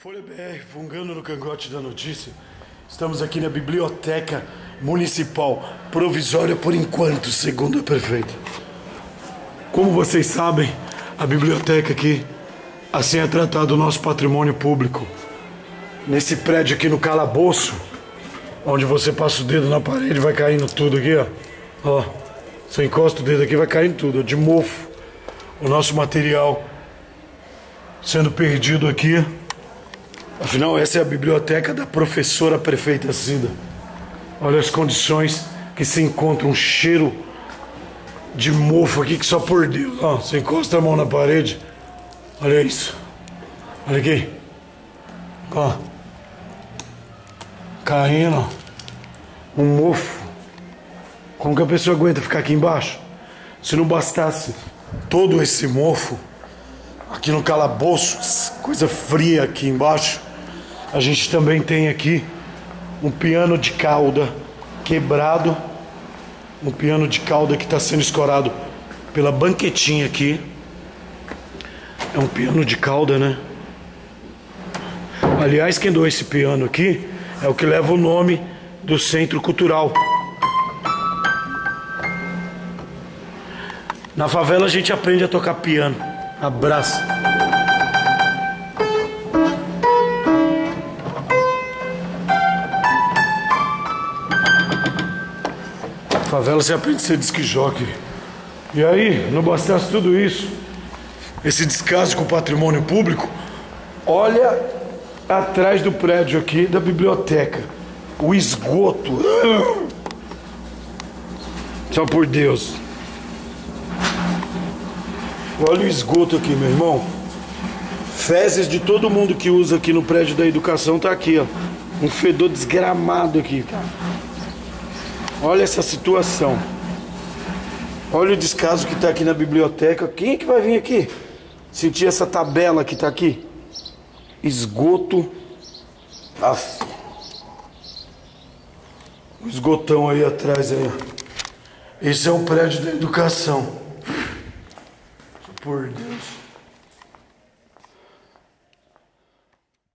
Folha BR, fungando no cangote da notícia. Estamos aqui na Biblioteca Municipal, provisória por enquanto, segundo a prefeita. Como vocês sabem, a biblioteca aqui, assim é tratado o nosso patrimônio público. Nesse prédio aqui no calabouço, onde você passa o dedo na parede, vai caindo tudo aqui, ó. Ó, você encosta o dedo aqui, vai caindo tudo, de mofo. O nosso material sendo perdido aqui. Afinal, essa é a biblioteca da professora prefeita Cida. Olha as condições que se encontra, um cheiro de mofo aqui que só por Deus. Ó, você encosta a mão na parede, olha isso. Olha aqui. Ó. Caindo, ó. Um mofo. Como que a pessoa aguenta ficar aqui embaixo? Se não bastasse todo esse mofo aqui no calabouço, coisa fria aqui embaixo, a gente também tem aqui um piano de cauda quebrado, um piano de cauda que está sendo escorado pela banquetinha aqui. É um piano de cauda, né? Aliás, quem doou esse piano aqui é o que leva o nome do Centro Cultural. Na favela a gente aprende a tocar piano. Abraço. Na favela você aprende a ser disc jockey. E aí, não bastasse tudo isso, esse descaso com o patrimônio público, olha atrás do prédio aqui da biblioteca, o esgoto. Só por Deus. Olha o esgoto aqui, meu irmão. Fezes de todo mundo que usa aqui no prédio da educação tá aqui, ó. Um fedor desgramado aqui. Olha essa situação. Olha o descaso que tá aqui na biblioteca. Quem é que vai vir aqui sentir essa tabela que tá aqui? Esgoto. Aff. O esgotão aí atrás aí, ó. Esse é o prédio da educação. Por Deus.